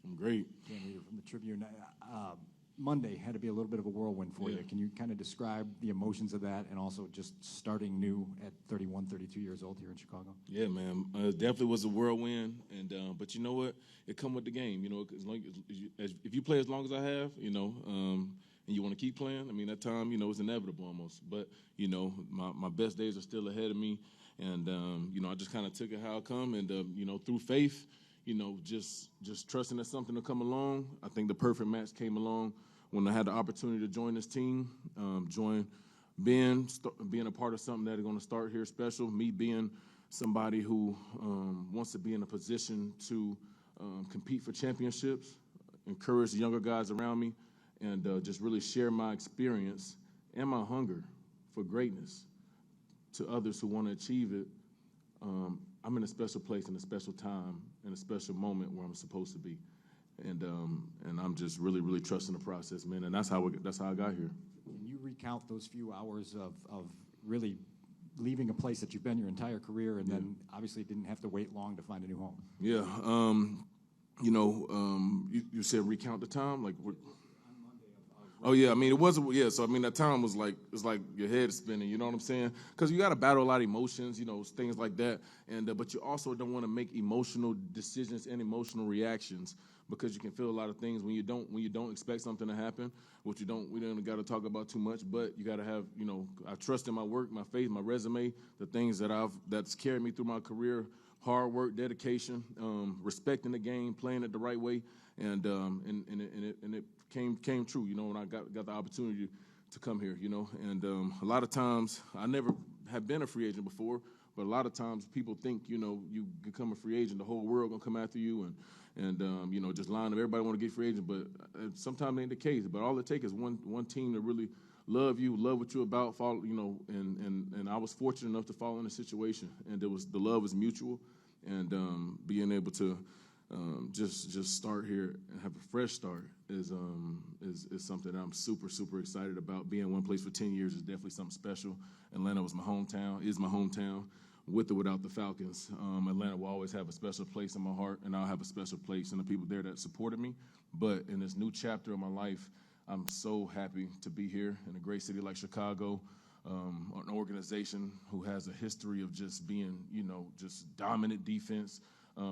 I'm great. Dan Reeder from the Tribune. Monday had to be a little bit of a whirlwind for you. Can you kind of describe the emotions of that and also just starting new at 31, 32 years old here in Chicago? Yeah, man. It definitely was a whirlwind, and but you know what? It come with the game. You know, as long if you play as long as I have, you know, and you want to keep playing, I mean, that time, you know, is inevitable almost. But you know, my best days are still ahead of me, and you know, I just kind of took it how it come, and you know, through faith. You know, just trusting that something will come along. I think the perfect match came along when I had the opportunity to join this team, being a part of something that is going to start here special, me being somebody who wants to be in a position to compete for championships, encourage the younger guys around me, and just really share my experience and my hunger for greatness to others who want to achieve it. I'm in a special place and a special time and a special moment where I'm supposed to be, and I'm just really, really trusting the process, man. And that's how I got here. Can you recount those few hours of really leaving a place that you've been your entire career, and then obviously didn't have to wait long to find a new home? Yeah, you know, you said recount the time, like what? Oh yeah, I mean it wasn't. Yeah, so I mean that time was like it's like your head is spinning. You know what I'm saying? Because you got to battle a lot of emotions, you know, things like that. And but you also don't want to make emotional decisions and emotional reactions because you can feel a lot of things when you don't expect something to happen. Which we don't got to talk about too much. But you got to have, you know, I trust in my work, my faith, my resume, the things that's carried me through my career. Hard work, dedication, respecting the game, playing it the right way, and it came true. You know, when I got the opportunity to come here. You know, and a lot of times I never have been a free agent before, but a lot of times people think, you know, you become a free agent, the whole world gonna come after you, and you know, just line up. Everybody want to get free agent, but sometimes it ain't the case. But all it takes is one team to really love you, love what you're about, follow, you know, and I was fortunate enough to fall in a situation, and the love was mutual, and being able to just start here and have a fresh start is something that I'm super, super excited about. Being one place for 10 years is definitely something special. Atlanta was my hometown, is my hometown, with or without the Falcons. Atlanta will always have a special place in my heart, and I'll have a special place in the people there that supported me. But in this new chapter of my life, I'm so happy to be here in a great city like Chicago, an organization who has a history of just being, you know, just dominant defense,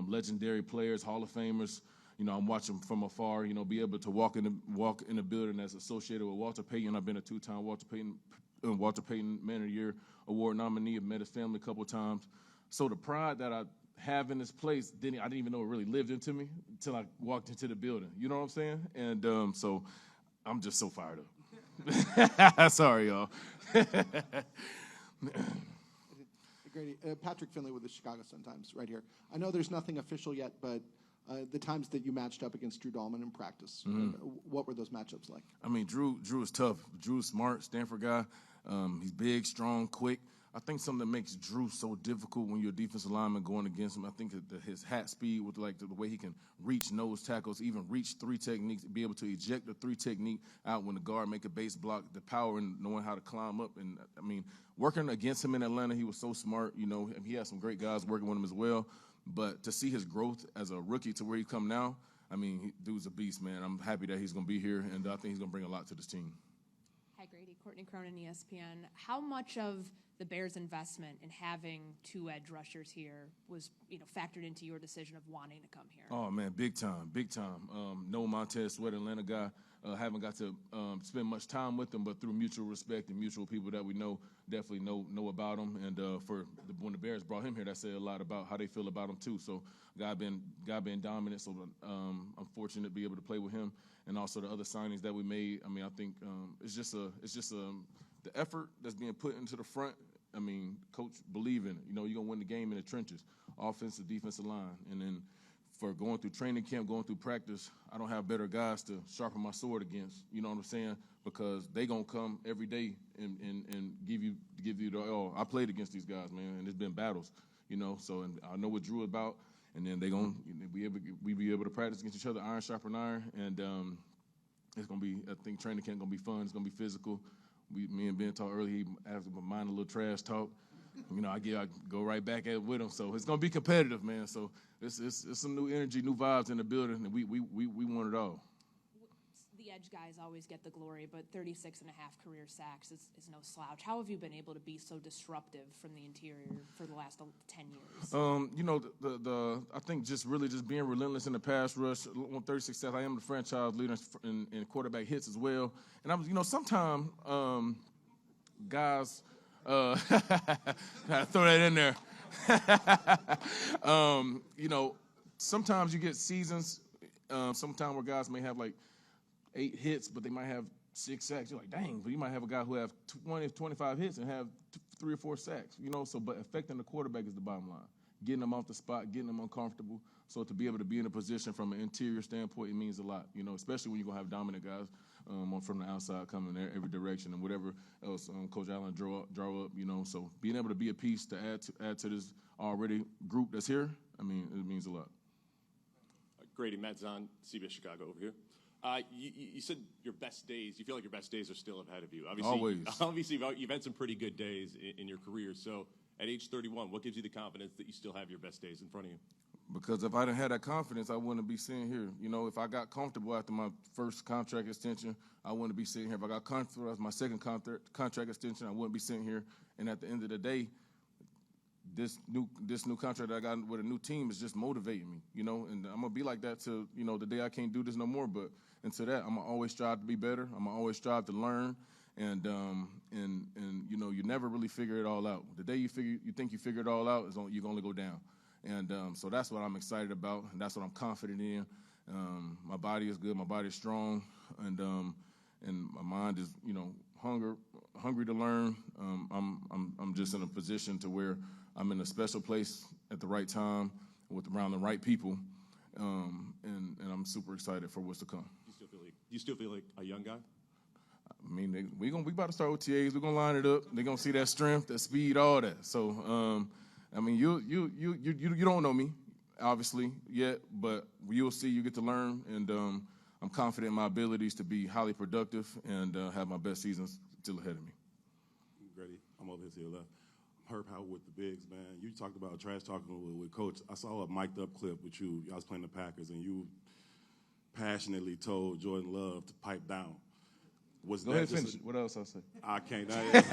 legendary players, Hall of Famers. You know, I'm watching from afar, you know, be able to walk in the building that's associated with Walter Payton. I've been a two-time Walter Payton Man of the Year award nominee. I've met his family a couple of times. So the pride that I have in this place, I didn't even know it really lived into me until I walked into the building. You know what I'm saying? And so I'm just so fired up. Sorry, y'all. Grady, Patrick Finley with the Chicago Sun-Times right here. I know there's nothing official yet, but the times that you matched up against Drew Dahlman in practice, what were those matchups like? I mean, Drew is tough. Drew is smart, Stanford guy. He's big, strong, quick. I think something that makes Drew so difficult when you're a defensive lineman going against him, I think that his hat speed with like the way he can reach nose tackles, even reach three techniques, be able to eject the three technique out when the guard make a base block, the power and knowing how to climb up. And I mean, working against him in Atlanta, he was so smart. You know, he had some great guys working with him as well. But to see his growth as a rookie to where he come now, I mean, dude's a beast, man. I'm happy that he's going to be here, and I think he's going to bring a lot to this team. Hi, Grady. Courtney Cronin, ESPN. How much of the Bears' investment in having two edge rushers here was, you know, factored into your decision of wanting to come here? Oh, man, big time. No Montez Sweat, Atlanta guy. Haven't got to spend much time with him, but through mutual respect and mutual people that we know, definitely know about him. And when the Bears brought him here, that said a lot about how they feel about him too. So guy been dominant. So I'm fortunate to be able to play with him, and also the other signings that we made. I mean, I think it's just the effort that's being put into the front. I mean, coach believe in it. You know, you're gonna win the game in the trenches, offensive, defensive line, and then. For going through training camp, going through practice, I don't have better guys to sharpen my sword against. You know what I'm saying? Because they gonna come every day and give you the all. I played against these guys, man, and it's been battles. You know, so and I know what Drew about, and then we be able to practice against each other, iron sharpen iron, and it's gonna be. I think training camp gonna be fun. It's gonna be physical. Me and Ben talked earlier. He asked him to mind a little trash talk. I go right back at it with them. So it's gonna be competitive, man. So it's some new energy, new vibes in the building, and we want it all. The edge guys always get the glory, but 36 and a half career sacks is no slouch. How have you been able to be so disruptive from the interior for the last 10 years? I think just being relentless in the pass rush. On 36 sacks, I am the franchise leader in quarterback hits as well. And I'm, sometimes guys, gotta throw that in there. Sometimes you get seasons. Sometimes where guys may have like 8 hits, but they might have 6 sacks. You're like, dang, but you might have a guy who have 20, 25 hits and have 3 or 4 sacks, but affecting the quarterback is the bottom line. Getting them off the spot, getting them uncomfortable. So to be able to be in a position from an interior standpoint, it means a lot, especially when you're going to have dominant guys from the outside coming in every direction and whatever else Coach Allen draw up, So being able to be a piece to add to this already group that's here, it means a lot. Grady, Matt Zahn, CBS Chicago over here. You said your best days, you feel like your best days are still ahead of you. Obviously, you've had some pretty good days in your career. So at age 31, what gives you the confidence that you still have your best days in front of you? Because if I didn't have that confidence, I wouldn't be sitting here. If I got comfortable after my first contract extension, I wouldn't be sitting here. If I got comfortable after my second contract extension, I wouldn't be sitting here. And at the end of the day, this new contract that I got with a new team is just motivating me, and I'm gonna be like that till the day I can't do this no more. But until that, I'm gonna always strive to be better. I'm gonna always strive to learn, and you never really figure it all out. The day you think you figure it all out is you're gonna go down, and so that's what I'm excited about, and that's what I'm confident in. My body is good, my body is strong, and my mind is hungry to learn. I'm just in a position to where I'm in a special place at the right time around the right people, and I'm super excited for what's to come. You still feel like a young guy? We about to start OTAs. We're gonna line it up. They're gonna see that strength, that speed, all that. So, you don't know me, obviously, yet, but you'll see. You get to learn, and I'm confident in my abilities to be highly productive and have my best seasons still ahead of me. Grady, I'm over here to your left. Herb Howard with the Bigs, man. You talked about trash talking with Coach. I saw a mic'd up clip with you. I was playing the Packers, and you passionately told Jordan Love to pipe down. Go ahead, finish it. What else I say? I can't. You know what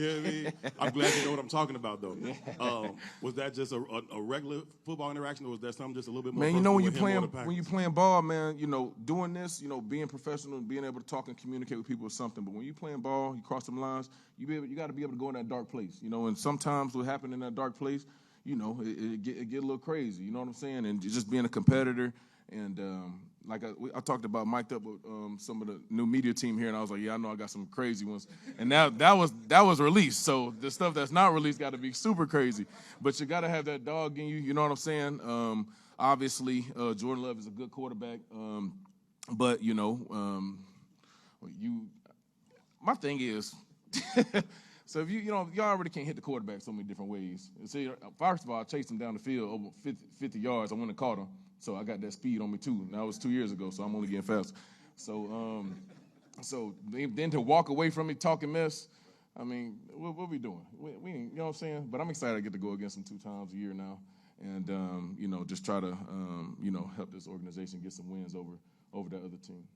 I mean? I'm glad you know what I'm talking about, though. Was that just a regular football interaction, or was that something just a little bit more? Man, when you playing ball, man, doing this, being professional and being able to talk and communicate with people is something. But when you playing ball, you cross them lines, you got to be able to go in that dark place, And sometimes what happens in that dark place, it get a little crazy. You know what I'm saying? And just being a competitor. And I talked about mic'd up with some of the new media team here, and I was like, yeah, I know I got some crazy ones. And that was released. So the stuff that's not released got to be super crazy. But you got to have that dog in you. You know what I'm saying? Obviously, Jordan Love is a good quarterback. But my thing is, so if y'all already can't hit the quarterback so many different ways. See, first of all, I chased him down the field over 50 yards. I went and caught him. So I got that speed on me too. And that was 2 years ago, so I'm only getting faster. So then to walk away from me talking mess, what we doing? We ain't, you know what I'm saying? But I'm excited to get to go against him 2 times a year now, and just try to help this organization get some wins over that other team.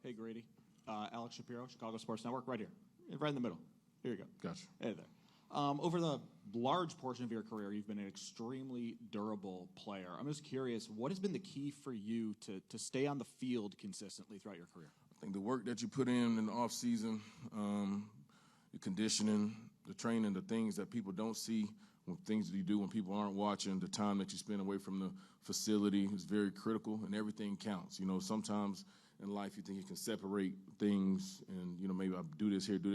Hey Grady, Alex Shapiro, Chicago Sports Network, right here, right in the middle. Here you go. Gotcha. Hey there. Over the large portion of your career, you've been an extremely durable player. I'm just curious, what has been the key for you to stay on the field consistently throughout your career? I think the work that you put in the off season, the conditioning, the training, the things that people don't see, things that you do when people aren't watching, the time that you spend away from the facility is very critical, and everything counts. Sometimes in life you think you can separate things and, maybe I do this here, but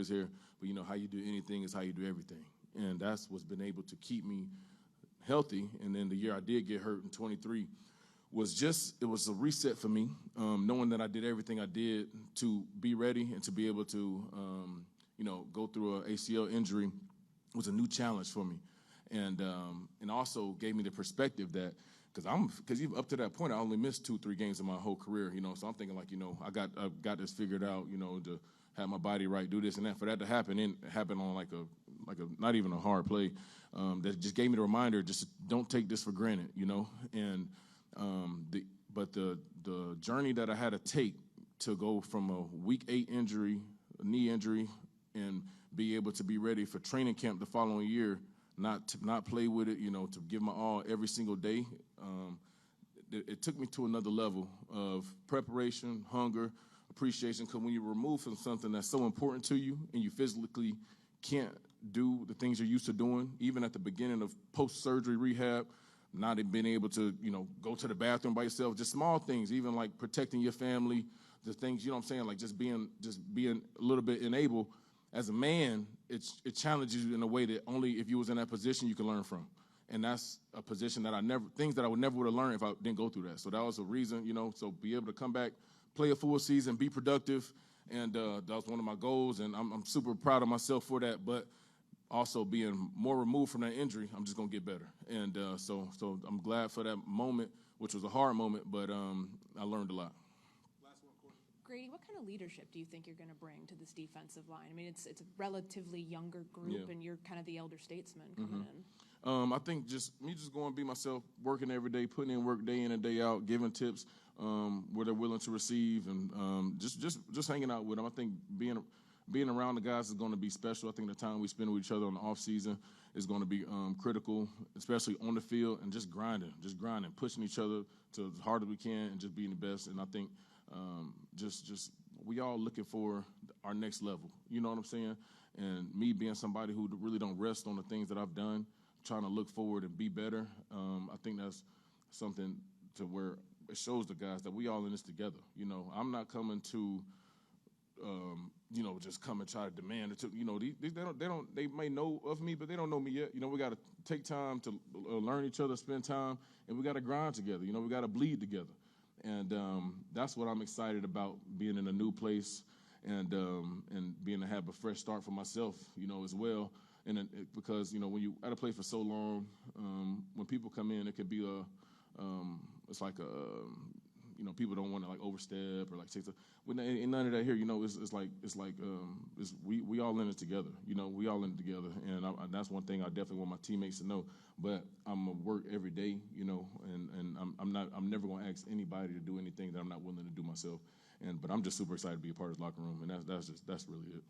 how you do anything is how you do everything. And that's what's been able to keep me healthy. And then the year I did get hurt in 23 it was a reset for me, knowing that I did everything I did to be ready and to be able to, go through an ACL injury was a new challenge for me. And also gave me the perspective that, because even up to that point, I only missed 2-3 games in my whole career, so I'm thinking I got this figured out, to have my body right, do this and that. For that to happen, and happen on like a not even a hard play, that just gave me the reminder, just don't take this for granted, you know. And the journey that I had to take to go from a week 8 injury, a knee injury, and be able to be ready for training camp the following year, not play with it, you know, to give my all every single day. It took me to another level of preparation, hunger, appreciation, because when you're removed from something that's so important to you and you physically can't do the things you're used to doing, even at the beginning of post-surgery rehab, not being able to, you know, go to the bathroom by yourself, just small things, even like protecting your family, the things, you know what I'm saying, like just being a little bit enabled. As a man, it challenges you in a way that only if you was in that position you can learn from. And that's a position that things that I would never would have learned if I didn't go through that. So that was a reason, you know, so be able to come back, play a full season, be productive, and that was one of my goals, and I'm super proud of myself for that. But also being more removed from that injury, I'm just going to get better. And so I'm glad for that moment, which was a hard moment, but I learned a lot. Grady, what kind of leadership do you think you're going to bring to this defensive line? I mean, it's a relatively younger group, and you're kind of the elder statesman coming in. I think just going to be myself, working every day, putting in work day in and day out, giving tips where they're willing to receive, and just hanging out with them. I think being around the guys is going to be special. I think the time we spend with each other on the off season is going to be critical, especially on the field, and just grinding, pushing each other to as hard as we can, and just being the best. And I think just we all looking for our next level. You know what I'm saying? And me being somebody who really don't rest on the things that I've done, trying to look forward and be better. I think that's something to where it shows the guys that we all in this together. You know, I'm not coming to, you know, just come and try to demand it. You know, they may know of me, but they don't know me yet. You know, we got to take time to learn each other, spend time, and we got to grind together. You know, we got to bleed together. And that's what I'm excited about, being in a new place and being to have a fresh start for myself, you know, as well. And because, you know, when you at a place for so long, when people come in, it could be it's like you know, people don't want to like overstep or like say stuff. Ain't none of that here. You know, we all in it together. You know, we all in it together, and that's one thing I definitely want my teammates to know. But I'm gonna work every day, you know, and I'm never gonna ask anybody to do anything that I'm not willing to do myself. But I'm just super excited to be a part of this locker room, and that's really it.